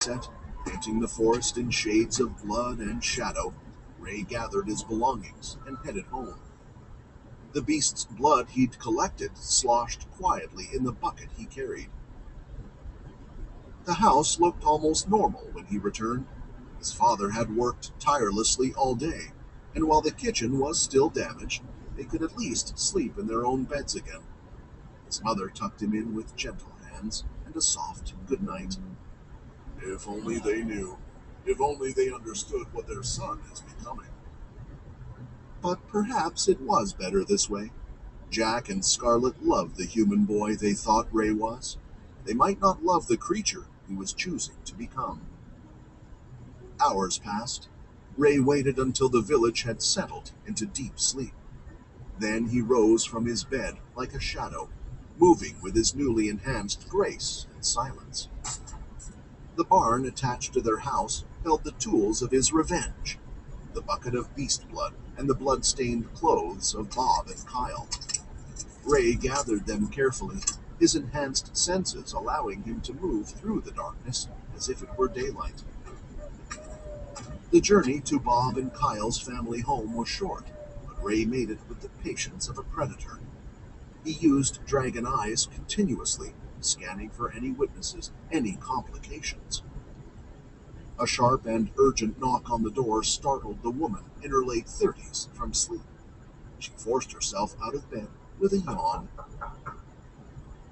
set, painting the forest in shades of blood and shadow, Ray gathered his belongings and headed home. The beast's blood he'd collected sloshed quietly in the bucket he carried. The house looked almost normal when he returned. His father had worked tirelessly all day, and while the kitchen was still damaged, they could at least sleep in their own beds again. His mother tucked him in with gentle hands and a soft good night. If only they knew. If only they understood what their son is becoming. But perhaps it was better this way. Jack and Scarlet loved the human boy they thought Ray was. They might not love the creature he was choosing to become. Hours passed. Ray waited until the village had settled into deep sleep. Then he rose from his bed like a shadow, moving with his newly enhanced grace and silence. The barn attached to their house held the tools of his revenge, the bucket of beast blood and the blood-stained clothes of Bob and Kyle. Ray gathered them carefully, his enhanced senses allowing him to move through the darkness as if it were daylight. The journey to Bob and Kyle's family home was short, but Ray made it with the patience of a predator. He used dragon eyes continuously, scanning for any witnesses, any complications. A sharp and urgent knock on the door startled the woman in her late 30s from sleep. She forced herself out of bed with a yawn.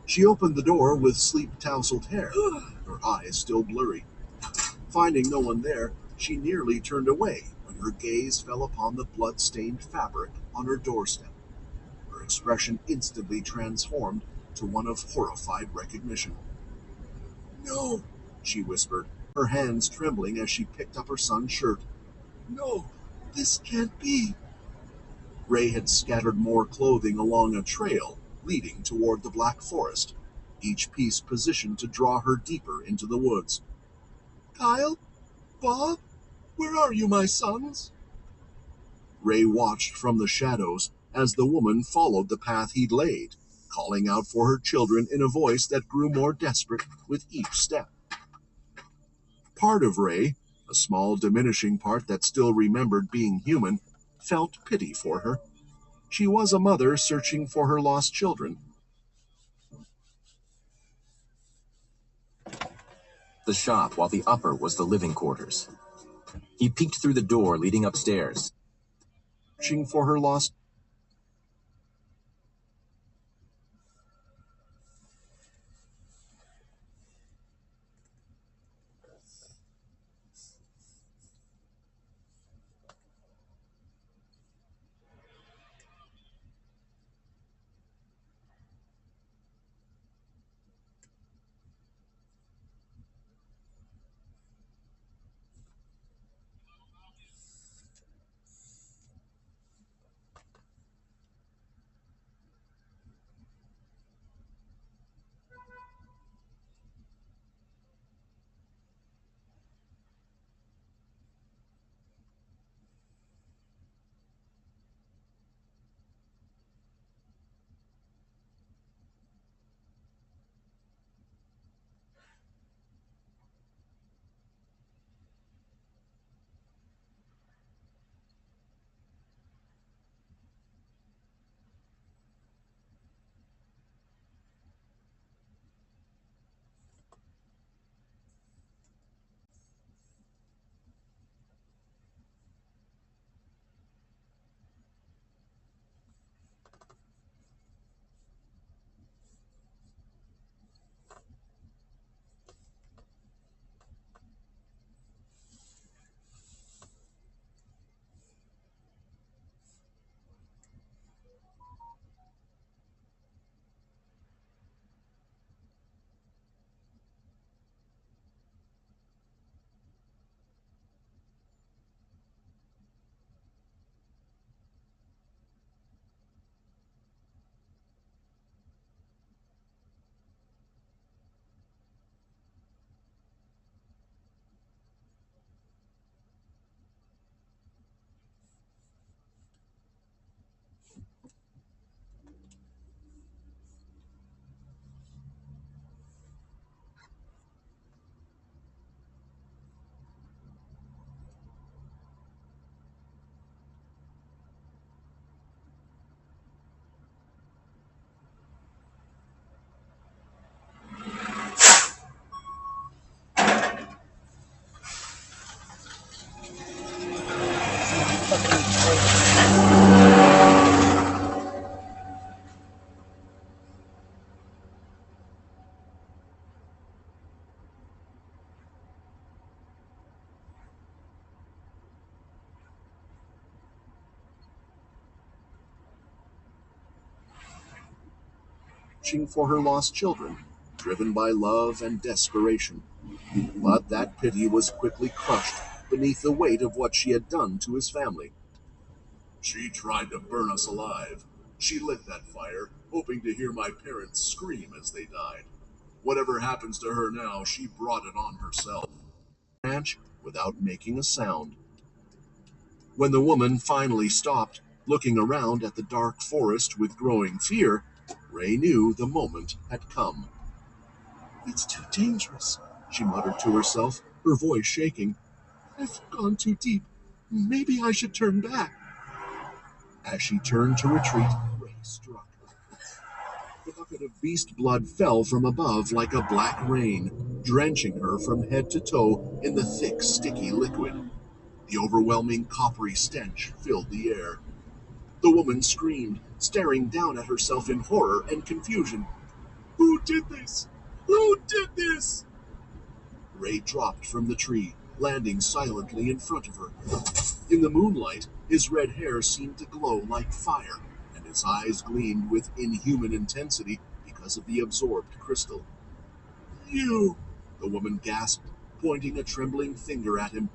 She opened the door with sleep-tousled hair, her eyes still blurry. Finding no one there, she nearly turned away when her gaze fell upon the blood-stained fabric on her doorstep. Her expression instantly transformed to one of horrified recognition. "No," she whispered, her hands trembling as she picked up her son's shirt. "No, this can't be." Ray had scattered more clothing along a trail leading toward the Black Forest, each piece positioned to draw her deeper into the woods. "Kyle? Bob? Where are you, my sons?" Ray watched from the shadows as the woman followed the path he'd laid, calling out for her children in a voice that grew more desperate with each step. Part of Ray, a small diminishing part that still remembered being human, felt pity for her. She was a mother searching for her lost children. The shop, while the upper was the living quarters. He peeked through the door leading upstairs. Searching for her lost searching for her lost children, driven by love and desperation. But that pity was quickly crushed beneath the weight of what she had done to his family. She tried to burn us alive. She lit that fire, hoping to hear my parents scream as they died. Whatever happens to her now, she brought it on herself. Ranch without making a sound. When the woman finally stopped, looking around at the dark forest with growing fear, Ray knew the moment had come. "It's too dangerous," she muttered to herself, her voice shaking. "I've gone too deep. Maybe I should turn back." As she turned to retreat, Ray struck. The bucket of beast blood fell from above like a black rain, drenching her from head to toe in the thick, sticky liquid. The overwhelming coppery stench filled the air. The woman screamed, staring down at herself in horror and confusion. "Who did this? Who did this?" Ray dropped from the tree, landing silently in front of her. In the moonlight, his red hair seemed to glow like fire, and his eyes gleamed with inhuman intensity because of the absorbed crystal. "You!" the woman gasped, pointing a trembling finger at him.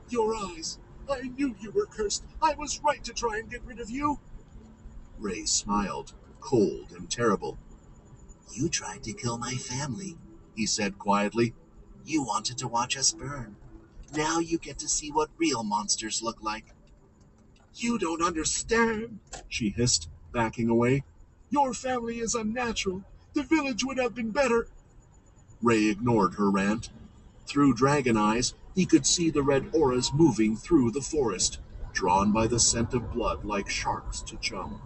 "Your eyes! I knew you were cursed! I was right to try and get rid of you!" Ray smiled, cold and terrible. "You tried to kill my family," he said quietly. "You wanted to watch us burn. Now you get to see what real monsters look like." "You don't understand," she hissed, backing away. "Your family is unnatural. The village would have been better." Ray ignored her rant. Through dragon eyes, he could see the red auras moving through the forest, drawn by the scent of blood like sharks to chum.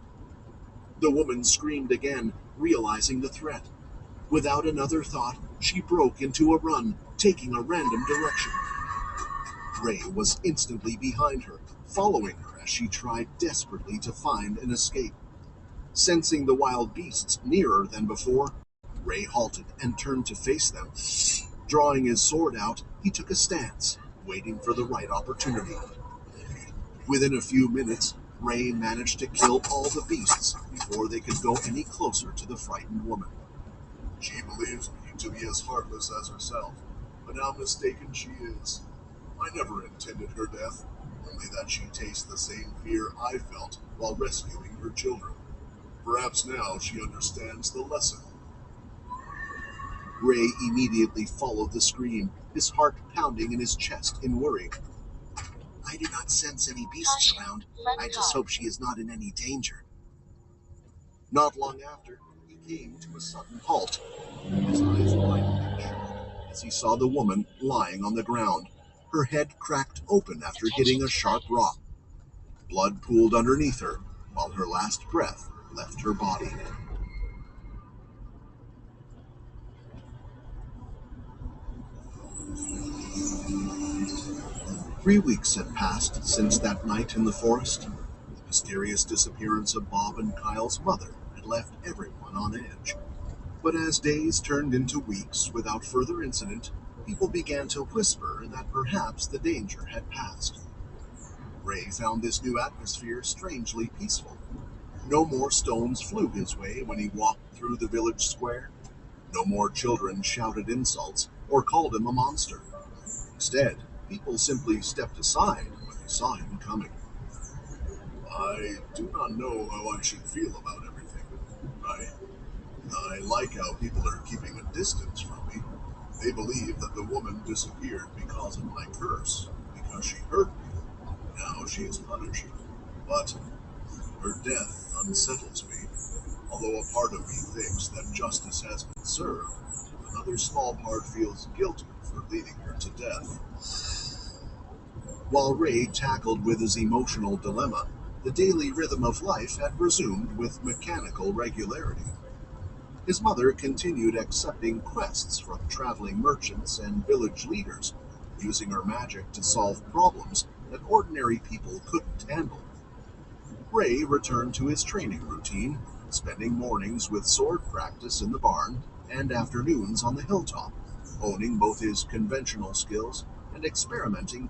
The woman screamed again, realizing the threat. Without another thought, she broke into a run, taking a random direction. Ray was instantly behind her, following her as she tried desperately to find an escape. Sensing the wild beasts nearer than before, Ray halted and turned to face them. Drawing his sword out, he took a stance, waiting for the right opportunity. Within a few minutes, Ray managed to kill all the beasts before they could go any closer to the frightened woman. She believes me to be as heartless as herself, but how mistaken she is. I never intended her death, only that she tastes the same fear I felt while rescuing her children. Perhaps now she understands the lesson." Ray immediately followed the scream, his heart pounding in his chest in worry. "I do not sense any beasts around. I just hope she is not in any danger." Not long after, he came to a sudden halt. His eyes widened in shock as he saw the woman lying on the ground, her head cracked open after hitting a sharp rock. Blood pooled underneath her, while her last breath left her body. Three weeks had passed since that night in the forest. The mysterious disappearance of Bob and Kyle's mother had left everyone on edge. But as days turned into weeks without further incident, people began to whisper that perhaps the danger had passed. Ray found this new atmosphere strangely peaceful. No more stones flew his way when he walked through the village square. No more children shouted insults or called him a monster. Instead, people simply stepped aside when they saw him coming. "I do not know how I should feel about everything. I like how people are keeping a distance from me. They believe that the woman disappeared because of my curse, because she hurt me. Now she is punished. But her death unsettles me. Although a part of me thinks that justice has been served, another small part feels guilty for leading her to death." While Ray tackled with his emotional dilemma, the daily rhythm of life had resumed with mechanical regularity. His mother continued accepting quests from traveling merchants and village leaders, using her magic to solve problems that ordinary people couldn't handle. Ray returned to his training routine, spending mornings with sword practice in the barn and afternoons on the hilltop, honing both his conventional skills and experimenting